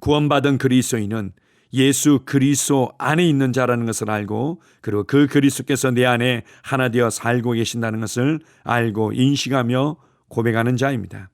구원받은 그리스도인은 예수 그리스도 안에 있는 자라는 것을 알고, 그리고 그 그리스도께서 내 안에 하나 되어 살고 계신다는 것을 알고 인식하며 고백하는 자입니다.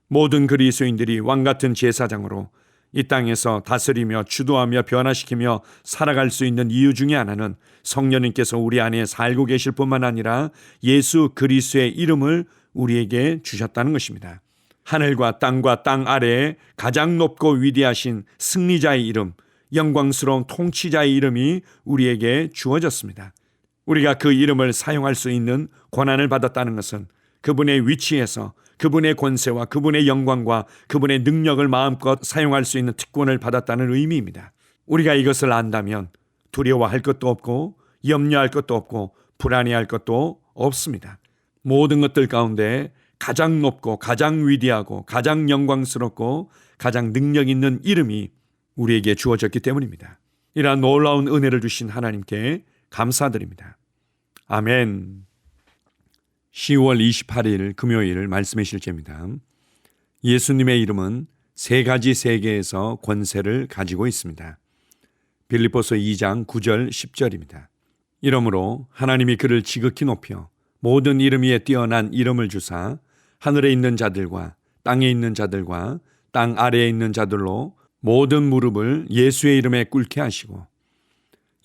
모든 그리스도인들이 왕같은 제사장으로 이 땅에서 다스리며 주도하며 변화시키며 살아갈 수 있는 이유 중에 하나는 성령님께서 우리 안에 살고 계실 뿐만 아니라 예수 그리스도의 이름을 우리에게 주셨다는 것입니다. 하늘과 땅 아래에 가장 높고 위대하신 승리자의 이름, 영광스러운 통치자의 이름이 우리에게 주어졌습니다. 우리가 그 이름을 사용할 수 있는 권한을 받았다는 것은 그분의 위치에서 그분의 권세와 그분의 영광과 그분의 능력을 마음껏 사용할 수 있는 특권을 받았다는 의미입니다. 우리가 이것을 안다면 두려워할 것도 없고 염려할 것도 없고 불안해할 것도 없습니다. 모든 것들 가운데 가장 높고 가장 위대하고 가장 영광스럽고 가장 능력 있는 이름이 우리에게 주어졌기 때문입니다. 이러한 놀라운 은혜를 주신 하나님께 감사드립니다. 아멘. 10월 28일 금요일 말씀의 실제입니다. 예수님의 이름은 세 가지 세계에서 권세를 가지고 있습니다. 빌립보서 2장 9절 10절입니다. 이러므로 하나님이 그를 지극히 높여 모든 이름 위에 뛰어난 이름을 주사 하늘에 있는 자들과 땅에 있는 자들과 땅 아래에 있는 자들로 모든 무릎을 예수의 이름에 꿇게 하시고,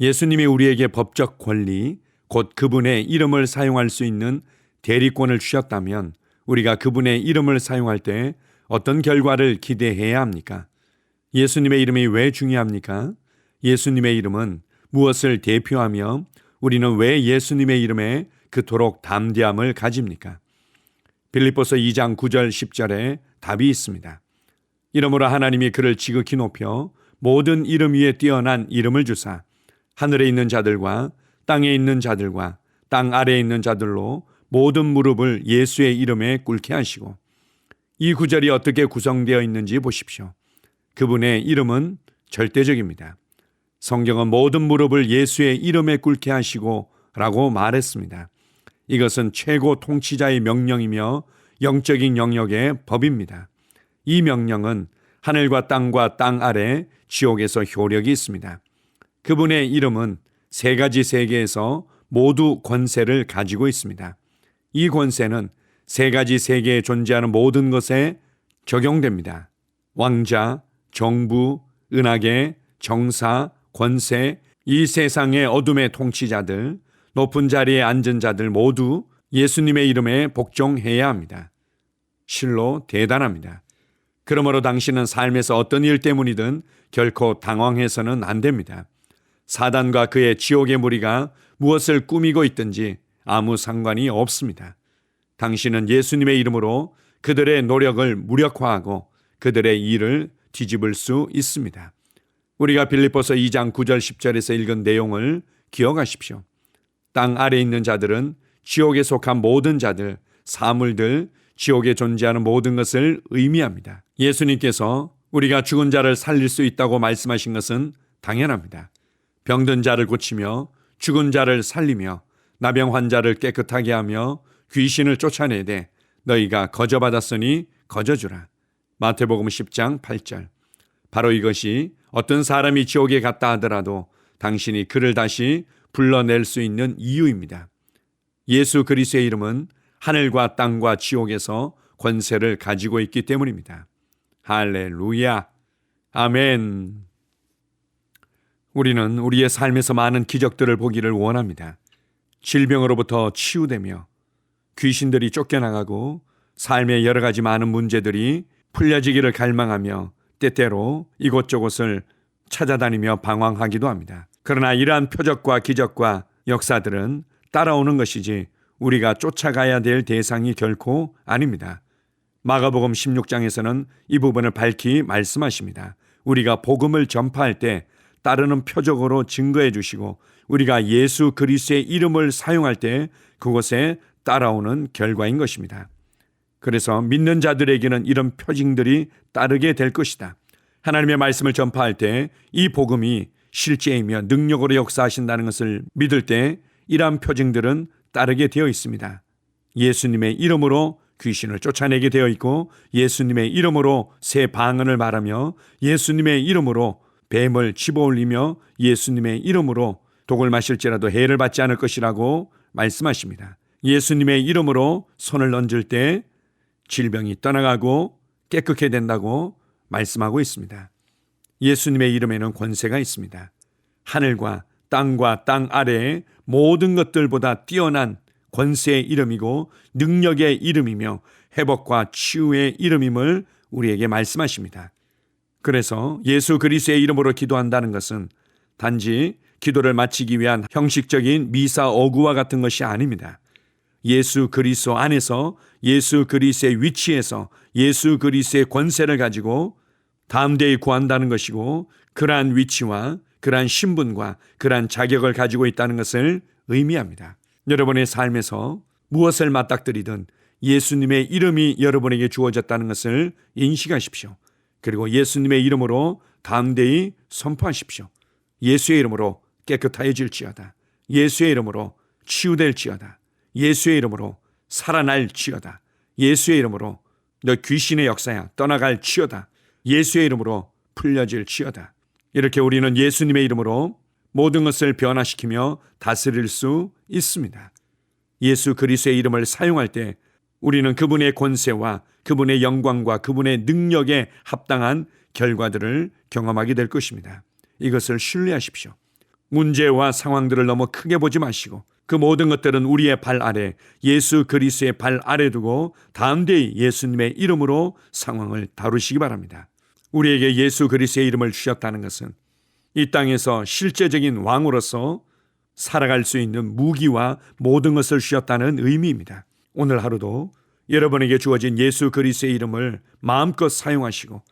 예수님이 우리에게 법적 권리, 곧 그분의 이름을 사용할 수 있는 대리권을 주셨다면 우리가 그분의 이름을 사용할 때 어떤 결과를 기대해야 합니까? 예수님의 이름이 왜 중요합니까? 예수님의 이름은 무엇을 대표하며 우리는 왜 예수님의 이름에 그토록 담대함을 가집니까? 빌립보서 2장 9절 10절에 답이 있습니다. 이러므로 하나님이 그를 지극히 높여 모든 이름 위에 뛰어난 이름을 주사 하늘에 있는 자들과 땅에 있는 자들과 땅 아래에 있는 자들로 모든 무릎을 예수의 이름에 꿇게 하시고, 이 구절이 어떻게 구성되어 있는지 보십시오. 그분의 이름은 절대적입니다. 성경은 모든 무릎을 예수의 이름에 꿇게 하시고 라고 말했습니다. 이것은 최고 통치자의 명령이며 영적인 영역의 법입니다. 이 명령은 하늘과 땅 아래 지옥에서 효력이 있습니다. 그분의 이름은 세 가지 세계에서 모두 권세를 가지고 있습니다. 이 권세는 세 가지 세계에 존재하는 모든 것에 적용됩니다. 왕자, 정부, 은하계, 정사, 권세, 이 세상의 어둠의 통치자들, 높은 자리에 앉은 자들 모두 예수님의 이름에 복종해야 합니다. 실로 대단합니다. 그러므로 당신은 삶에서 어떤 일 때문이든 결코 당황해서는 안 됩니다. 사단과 그의 지옥의 무리가 무엇을 꾸미고 있든지 아무 상관이 없습니다. 당신은 예수님의 이름으로 그들의 노력을 무력화하고 그들의 일을 뒤집을 수 있습니다. 우리가 빌립보서 2장 9절 10절에서 읽은 내용을 기억하십시오. 땅 아래에 있는 자들은 지옥에 속한 모든 자들, 사물들, 지옥에 존재하는 모든 것을 의미합니다. 예수님께서 우리가 죽은 자를 살릴 수 있다고 말씀하신 것은 당연합니다. 병든 자를 고치며 죽은 자를 살리며 나병 환자를 깨끗하게 하며 귀신을 쫓아내되 너희가 거저받았으니 거저주라. 마태복음 10장 8절. 바로 이것이 어떤 사람이 지옥에 갔다 하더라도 당신이 그를 다시 불러낼 수 있는 이유입니다. 예수 그리스도의 이름은 하늘과 땅과 지옥에서 권세를 가지고 있기 때문입니다. 할렐루야. 아멘. 우리는 우리의 삶에서 많은 기적들을 보기를 원합니다. 질병으로부터 치유되며 귀신들이 쫓겨나가고 삶의 여러 가지 많은 문제들이 풀려지기를 갈망하며 때때로 이곳저곳을 찾아다니며 방황하기도 합니다. 그러나 이러한 표적과 기적과 역사들은 따라오는 것이지 우리가 쫓아가야 될 대상이 결코 아닙니다. 마가복음 16장에서는 이 부분을 밝히 말씀하십니다. 우리가 복음을 전파할 때 따르는 표적으로 증거해 주시고 우리가 예수 그리스도의 이름을 사용할 때 그곳에 따라오는 결과인 것입니다. 그래서 믿는 자들에게는 이런 표징들이 따르게 될 것이다. 하나님의 말씀을 전파할 때 이 복음이 실제이며 능력으로 역사하신다는 것을 믿을 때 이러한 표징들은 따르게 되어 있습니다. 예수님의 이름으로 귀신을 쫓아내게 되어 있고 예수님의 이름으로 새 방언을 말하며 예수님의 이름으로 뱀을 집어올리며 예수님의 이름으로 독을 마실지라도 해를 받지 않을 것이라고 말씀하십니다. 예수님의 이름으로 손을 얹을 때 질병이 떠나가고 깨끗게 된다고 말씀하고 있습니다. 예수님의 이름에는 권세가 있습니다. 하늘과 땅과 땅 아래의 모든 것들보다 뛰어난 권세의 이름이고 능력의 이름이며 회복과 치유의 이름임을 우리에게 말씀하십니다. 그래서 예수 그리스도의 이름으로 기도한다는 것은 단지 기도를 마치기 위한 형식적인 미사 어구와 같은 것이 아닙니다. 예수 그리스도 안에서 예수 그리스도의 위치에서 예수 그리스도의 권세를 가지고 담대히 구한다는 것이고 그러한 위치와 그러한 신분과 그러한 자격을 가지고 있다는 것을 의미합니다. 여러분의 삶에서 무엇을 맞닥뜨리든 예수님의 이름이 여러분에게 주어졌다는 것을 인식하십시오. 그리고 예수님의 이름으로 담대히 선포하십시오. 예수의 이름으로 깨끗하여질지어다. 예수의 이름으로 치유될지어다. 예수의 이름으로 살아날지어다. 예수의 이름으로 너 귀신의 역사야 떠나갈지어다. 예수의 이름으로 풀려질지어다. 이렇게 우리는 예수님의 이름으로 모든 것을 변화시키며 다스릴 수 있습니다. 예수 그리스도의 이름을 사용할 때 우리는 그분의 권세와 그분의 영광과 그분의 능력에 합당한 결과들을 경험하게 될 것입니다. 이것을 신뢰하십시오. 문제와 상황들을 너무 크게 보지 마시고 그 모든 것들은 우리의 발 아래 예수 그리스도의 발 아래 두고 담대히 예수님의 이름으로 상황을 다루시기 바랍니다. 우리에게 예수 그리스도의 이름을 주셨다는 것은 이 땅에서 실제적인 왕으로서 살아갈 수 있는 무기와 모든 것을 주셨다는 의미입니다. 오늘 하루도 여러분에게 주어진 예수 그리스도의 이름을 마음껏 사용하시고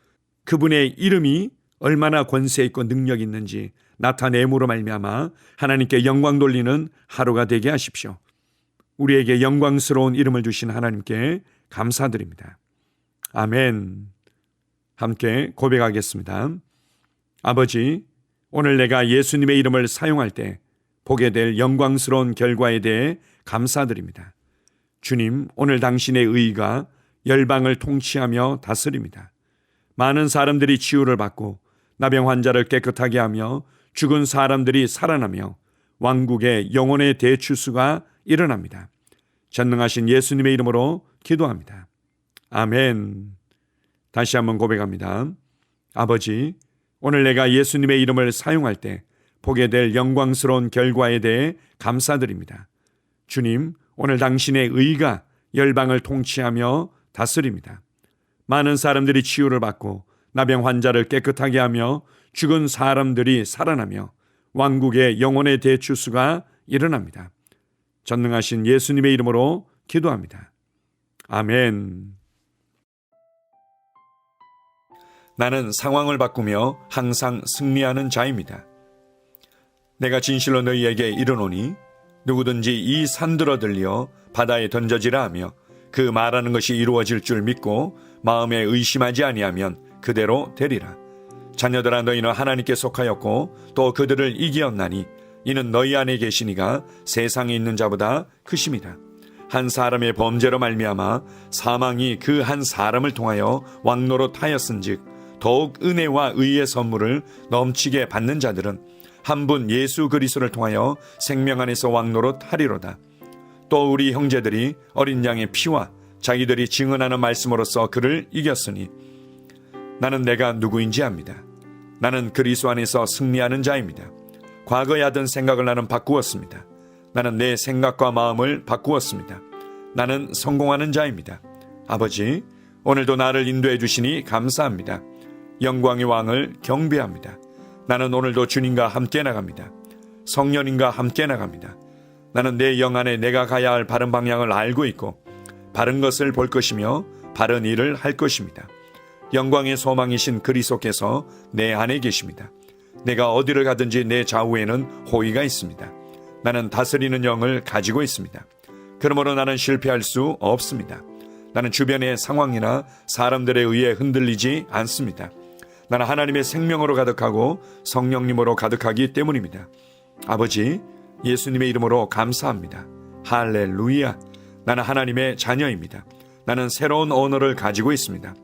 그분의 이름이 얼마나 권세 있고 능력 있는지 나타내므로 말미암아 하나님께 영광 돌리는 하루가 되게 하십시오. 우리에게 영광스러운 이름을 주신 하나님께 감사드립니다. 아멘. 함께 고백하겠습니다. 아버지, 오늘 내가 예수님의 이름을 사용할 때 보게 될 영광스러운 결과에 대해 감사드립니다. 주님, 오늘 당신의 의가 열방을 통치하며 다스립니다. 많은 사람들이 치유를 받고 나병 환자를 깨끗하게 하며 죽은 사람들이 살아나며 왕국의 영혼의 대추수가 일어납니다. 전능하신 예수님의 이름으로 기도합니다. 아멘. 다시 한번 고백합니다. 아버지, 오늘 내가 예수님의 이름을 사용할 때 보게 될 영광스러운 결과에 대해 감사드립니다. 주님, 오늘 당신의 의가 열방을 통치하며 다스립니다. 많은 사람들이 치유를 받고 나병 환자를 깨끗하게 하며 죽은 사람들이 살아나며 왕국의 영혼의 대추수가 일어납니다. 전능하신 예수님의 이름으로 기도합니다. 아멘. 나는 상황을 바꾸며 항상 승리하는 자입니다. 내가 진실로 너희에게 이르노니 누구든지 이 산들어 들려 바다에 던져지라 하며 그 말하는 것이 이루어질 줄 믿고 마음에 의심하지 아니하면 그대로 되리라. 자녀들아, 너희는 하나님께 속하였고 또 그들을 이기었나니 이는 너희 안에 계시니가 세상에 있는 자보다 크심이다. 한 사람의 범죄로 말미암아 사망이 그 한 사람을 통하여 왕노릇하였은즉 더욱 은혜와 의의 선물을 넘치게 받는 자들은 한 분 예수 그리스도를 통하여 생명 안에서 왕노릇하리로다. 또 우리 형제들이 어린 양의 피와 자기들이 증언하는 말씀으로써 그를 이겼으니 나는 내가 누구인지 압니다. 나는 그리스도 안에서 승리하는 자입니다. 과거에 하던 생각을 나는 바꾸었습니다. 나는 내 생각과 마음을 바꾸었습니다. 나는 성공하는 자입니다. 아버지, 오늘도 나를 인도해 주시니 감사합니다. 영광의 왕을 경배합니다. 나는 오늘도 주님과 함께 나갑니다. 성령님과 함께 나갑니다. 나는 내 영 안에 내가 가야 할 바른 방향을 알고 있고 바른 것을 볼 것이며 바른 일을 할 것입니다. 영광의 소망이신 그리스도께서 내 안에 계십니다. 내가 어디를 가든지 내 좌우에는 호의가 있습니다. 나는 다스리는 영을 가지고 있습니다. 그러므로 나는 실패할 수 없습니다. 나는 주변의 상황이나 사람들에 의해 흔들리지 않습니다. 나는 하나님의 생명으로 가득하고 성령님으로 가득하기 때문입니다. 아버지, 예수님의 이름으로 감사합니다. 할렐루야. 나는 하나님의 자녀입니다. 나는 새로운 언어를 가지고 있습니다.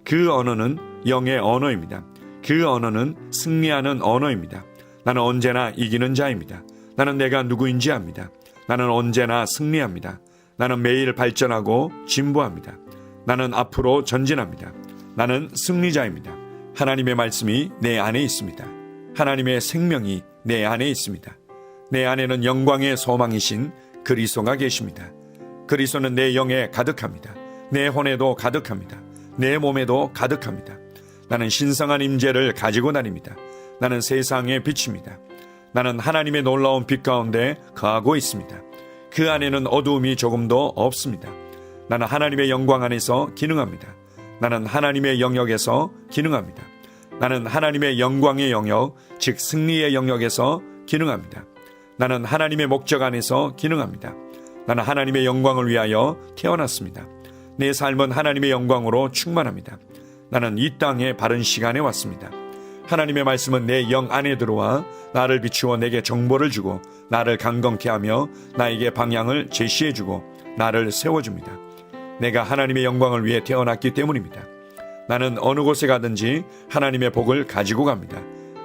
그 언어는 영의 언어입니다. 그 언어는 승리하는 언어입니다. 나는 언제나 이기는 자입니다. 나는 내가 누구인지 압니다. 나는 언제나 승리합니다. 나는 매일 발전하고 진보합니다. 나는 앞으로 전진합니다. 나는 승리자입니다. 하나님의 말씀이 내 안에 있습니다. 하나님의 생명이 내 안에 있습니다. 내 안에는 영광의 소망이신 그리스도가 계십니다. 그리스도는 내 영에 가득합니다. 내 혼에도 가득합니다. 내 몸에도 가득합니다. 나는 신성한 임재를 가지고 다닙니다. 나는 세상의 빛입니다. 나는 하나님의 놀라운 빛 가운데 거하고 있습니다. 그 안에는 어두움이 조금도 없습니다. 나는 하나님의 영광 안에서 기능합니다. 나는 하나님의 영역에서 기능합니다. 나는 하나님의 영광의 영역, 즉 승리의 영역에서 기능합니다. 나는 하나님의 목적 안에서 기능합니다. 나는 하나님의 영광을 위하여 태어났습니다. 내 삶은 하나님의 영광으로 충만합니다. 나는 이 땅에 바른 시간에 왔습니다. 하나님의 말씀은 내 영 안에 들어와 나를 비추어 내게 정보를 주고 나를 강건케 하며 나에게 방향을 제시해주고 나를 세워줍니다. 내가 하나님의 영광을 위해 태어났기 때문입니다. 나는 어느 곳에 가든지 하나님의 복을 가지고 갑니다.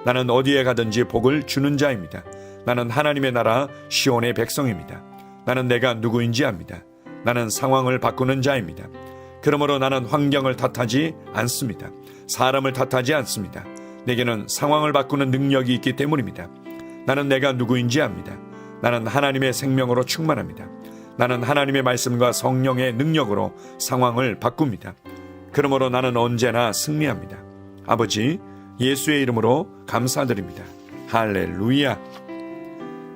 나는 어디에 가든지 복을 주는 자입니다. 나는 하나님의 나라 시온의 백성입니다. 나는 내가 누구인지 압니다. 나는 상황을 바꾸는 자입니다. 그러므로 나는 환경을 탓하지 않습니다. 사람을 탓하지 않습니다. 내게는 상황을 바꾸는 능력이 있기 때문입니다. 나는 내가 누구인지 압니다. 나는 하나님의 생명으로 충만합니다. 나는 하나님의 말씀과 성령의 능력으로 상황을 바꿉니다. 그러므로 나는 언제나 승리합니다. 아버지, 예수의 이름으로 감사드립니다. 할렐루야.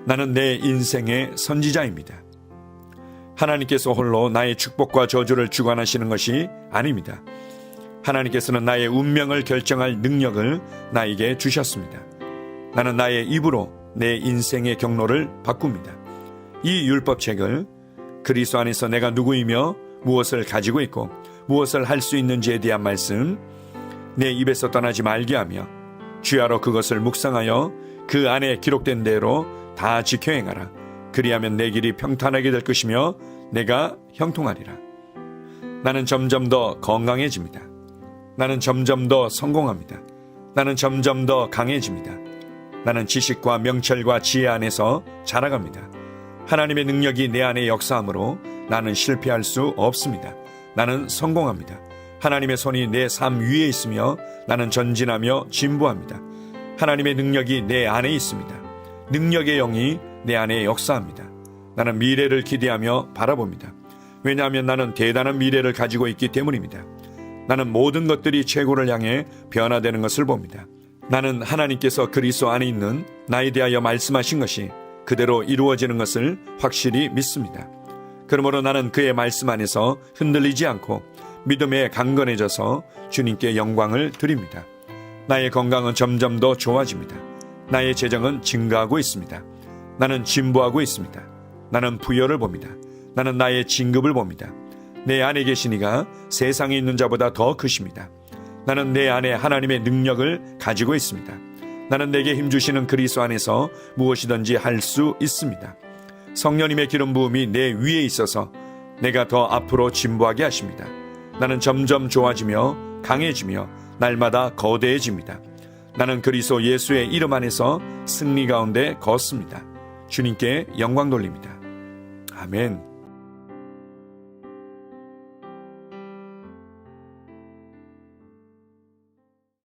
나는 내 인생의 선지자입니다. 하나님께서 홀로 나의 축복과 저주를 주관하시는 것이 아닙니다. 하나님께서는 나의 운명을 결정할 능력을 나에게 주셨습니다. 나는 나의 입으로 내 인생의 경로를 바꿉니다. 이 율법책을 그리스도 안에서 내가 누구이며 무엇을 가지고 있고 무엇을 할 수 있는지에 대한 말씀 내 입에서 떠나지 말게 하며 주야로 그것을 묵상하여 그 안에 기록된 대로 다 지켜 행하라. 그리하면 내 길이 평탄하게 될 것이며 내가 형통하리라. 나는 점점 더 건강해집니다. 나는 점점 더 성공합니다. 나는 점점 더 강해집니다. 나는 지식과 명철과 지혜 안에서 자라갑니다. 하나님의 능력이 내 안에 역사하므로 나는 실패할 수 없습니다. 나는 성공합니다. 하나님의 손이 내 삶 위에 있으며 나는 전진하며 진보합니다. 하나님의 능력이 내 안에 있습니다. 능력의 영이 내 안에 역사합니다. 나는 미래를 기대하며 바라봅니다. 왜냐하면 나는 대단한 미래를 가지고 있기 때문입니다. 나는 모든 것들이 최고를 향해 변화되는 것을 봅니다. 나는 하나님께서 그리스도 안에 있는 나에 대하여 말씀하신 것이 그대로 이루어지는 것을 확실히 믿습니다. 그러므로 나는 그의 말씀 안에서 흔들리지 않고 믿음에 강건해져서 주님께 영광을 드립니다. 나의 건강은 점점 더 좋아집니다. 나의 재정은 증가하고 있습니다. 나는 진보하고 있습니다. 나는 부여를 봅니다. 나는 나의 진급을 봅니다. 내 안에 계신 이가 세상에 있는 자보다 더 크십니다. 나는 내 안에 하나님의 능력을 가지고 있습니다. 나는 내게 힘주시는 그리스도 안에서 무엇이든지 할 수 있습니다. 성령님의 기름 부음이 내 위에 있어서 내가 더 앞으로 진보하게 하십니다. 나는 점점 좋아지며 강해지며 날마다 거대해집니다. 나는 그리스도 예수의 이름 안에서 승리 가운데 걷습니다. 주님께 영광 돌립니다. 아멘.